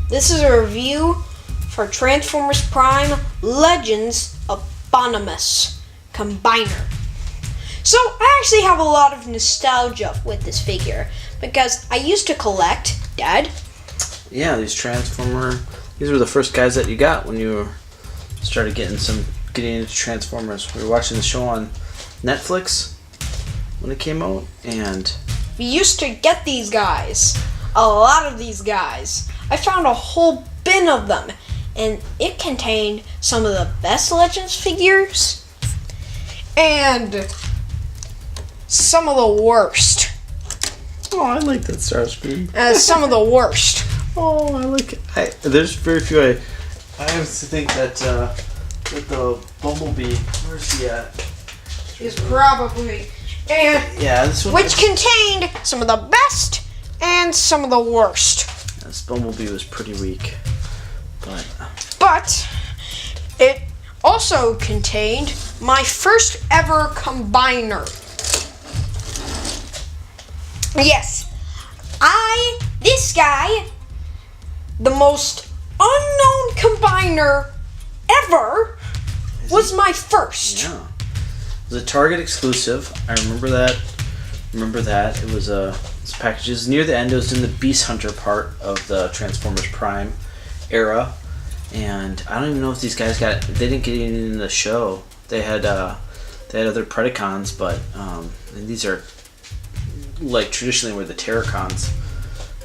This is a review for Transformers Prime Legends Abominus Combiner. So I actually have a lot of nostalgia with this figure because I used to collect Dad. Yeah, these were the first guys that you got when you started getting into Transformers. We were watching the show on Netflix when it came out, and we used to get these guys, a lot of these guys. I found a whole bin of them, and it contained some of the best Legends figures and some of the worst. Oh, I like that Starscream. Some of the worst. Oh, I like it. There's very few. I have to think that with the Bumblebee, where's he at? He's probably. And yeah, this one. Which contained some of the best and some of the worst. This Bumblebee was pretty weak, but it also contained my first ever combiner. Yes, this guy, the most unknown combiner ever, was my first. Yeah. It was a Target exclusive. I remember that. It was packages near the end. It was in the Beast Hunter part of the Transformers Prime era, and I don't even know if these guys they didn't get in the show. They had other Predacons, but these are like traditionally were the Terracons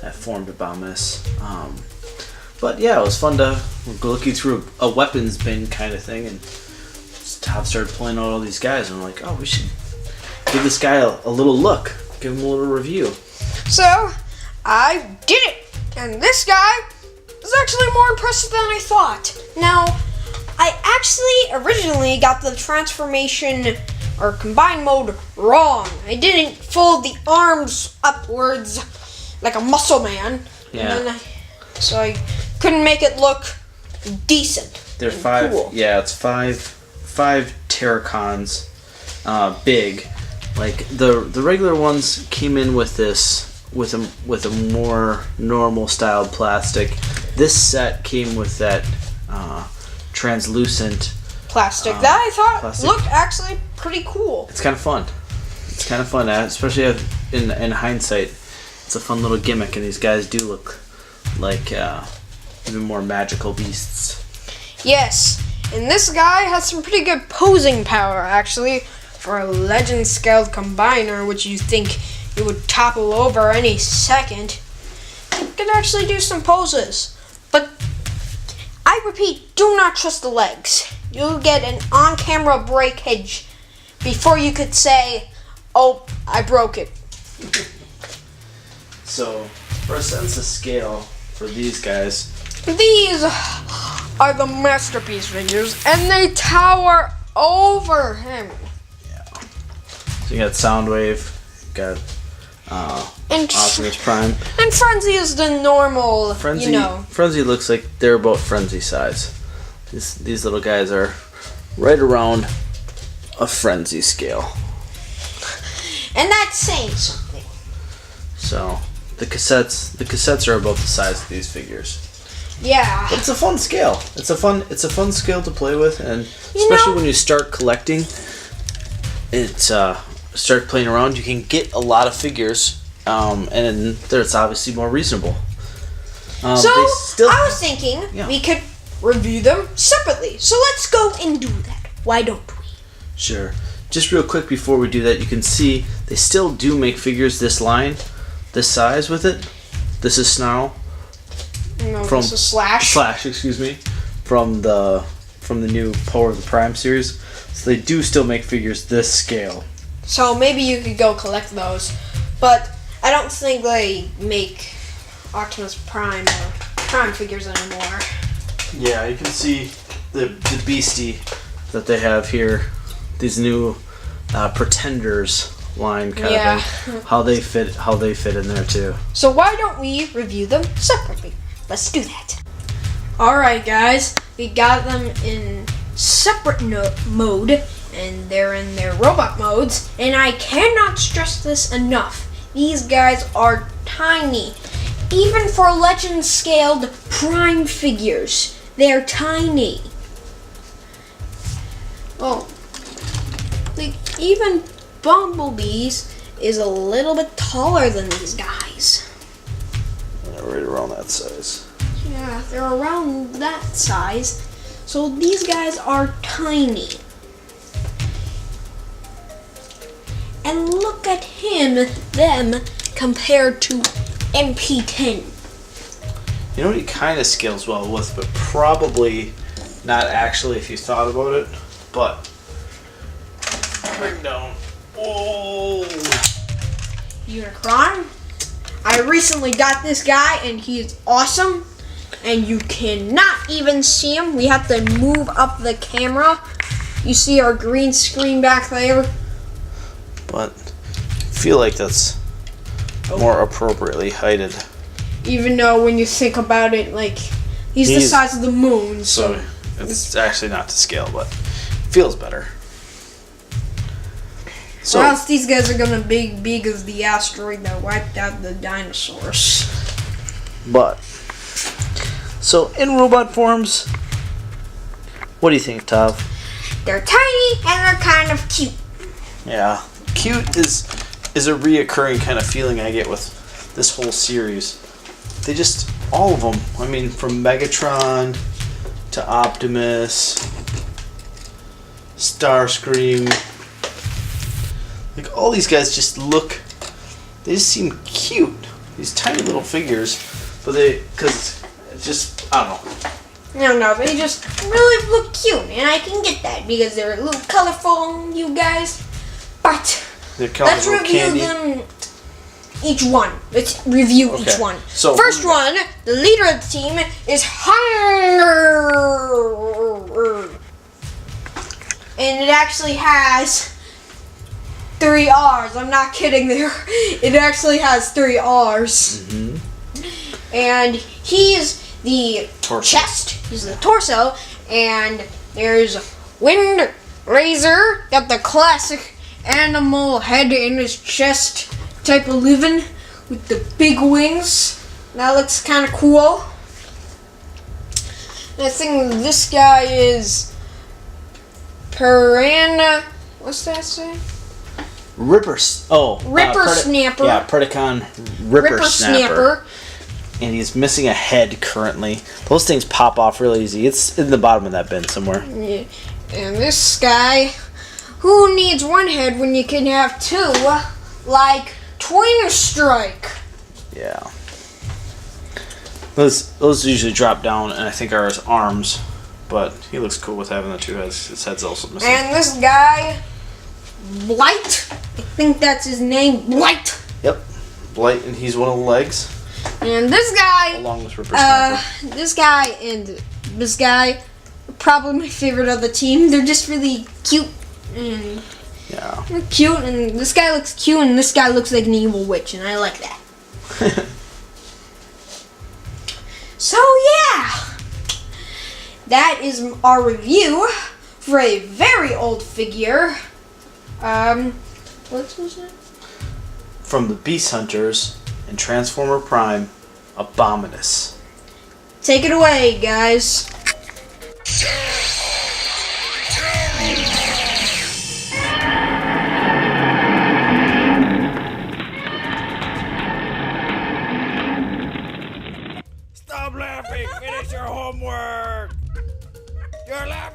that formed Abominus. But yeah, it was fun to go looking through a weapons bin kind of thing, and Todd started pulling out all these guys, and I'm like, oh, we should give this guy a little look, give him a little review. So I did it, and this guy is actually more impressive than I thought. Now, I actually originally got the transformation or combine mode wrong. I didn't fold the arms upwards like a muscle man. Yeah. And so I couldn't make it look decent. They're five. Cool. Yeah, it's five Terracons, big. Like the regular ones came in with this with a more normal styled plastic. This set came with that translucent plastic that I thought looked actually pretty cool. It's kind of fun. Especially in hindsight. It's a fun little gimmick, and these guys do look like even more magical beasts. Yes, and this guy has some pretty good posing power, actually, for a legend scaled combiner, which you think it would topple over any second. It could actually do some poses. But I repeat, do not trust the legs. You'll get an on-camera breakage before you could say, oh, I broke it. So, for a sense of scale for these guys, these are the masterpiece figures, and they tower over him. Yeah. So you got Soundwave, got Optimus Prime, and Frenzy is the normal. Frenzy looks like they're about Frenzy size. These little guys are right around a Frenzy scale. And that's saying something. So the cassettes are about the size of these figures. Yeah. But it's a fun scale. It's a fun scale to play with, and especially when you start collecting, start playing around, you can get a lot of figures, and it's obviously more reasonable. I was thinking we could review them separately. So let's go and do that. Why don't we? Sure. Just real quick before we do that, you can see they still do make figures this size with it. This is Snarl. No, this is Slash. Slash, excuse me, from the new Power of the Prime series. So they do still make figures this scale. So maybe you could go collect those, but I don't think they make Optimus Prime or Prime figures anymore. Yeah, you can see the beastie that they have here. These new Pretenders line kind of thing. How they fit in there too. So why don't we review them separately? Let's do that. Alright guys, we got them in separate mode, and they're in their robot modes, and I cannot stress this enough. These guys are tiny, even for legend scaled prime figures, they're tiny. Well, like even Bumblebee's is a little bit taller than these guys. Right around that size. Yeah, they're around that size. So these guys are tiny. And look at them compared to MP10. You know what he kind of scales well with, but probably not actually if you thought about it. But bring down. Oh. Unicron. I recently got this guy and he is awesome. And you cannot even see him. We have to move up the camera. You see our green screen back there. But I feel like that's more appropriately heighted. Even though when you think about it, like, he's the size of the moon. So it's actually not to scale, but feels better. So or else these guys are gonna be big as the asteroid that wiped out the dinosaurs. But so in robot forms, what do you think, Tav? They're tiny and they're kind of cute. Yeah, cute is a reoccurring kind of feeling I get with this whole series. They just, all of them. I mean, from Megatron to Optimus, Starscream. Like, all these guys just look, they just seem cute. These tiny little figures, but because it's just, I don't know. No, they just really look cute, and I can get that because they're a little colorful, you guys. But let's review them each one. Let's review each one. So first one, the leader of the team is Hunger. And it actually has 3 R's. I'm not kidding there. It actually has 3 R's. Mm-hmm. And he's the chest. He's the torso. And there's Wind Razor. Got the classic animal head in his chest type of living with the big wings. That looks kind of cool. And I think this guy is what's that say? Ripper Snapper. Yeah, Predacon Ripper Snapper. And he's missing a head currently. Those things pop off really easy. It's in the bottom of that bin somewhere. Yeah. And this guy, who needs 1 head when you can have 2? Like Twin Strike. Yeah. Those usually drop down and I think are his arms. But he looks cool with having the 2 heads. His head's also missing. And this guy, Blight. I think that's his name, Blight. Yep. Blight, and he's one of the legs. And this guy, along with Ripper Snapper. this guy and this guy, probably my favorite of the team. They're just really cute. And yeah. they're cute, and this guy looks cute, and this guy looks like an evil witch, and I like that. So yeah, that is our review for a very old figure. What's his name? From the Beast Hunters and Transformer Prime, Abominus. Take it away, guys. Stop laughing! Finish your homework! You're laughing!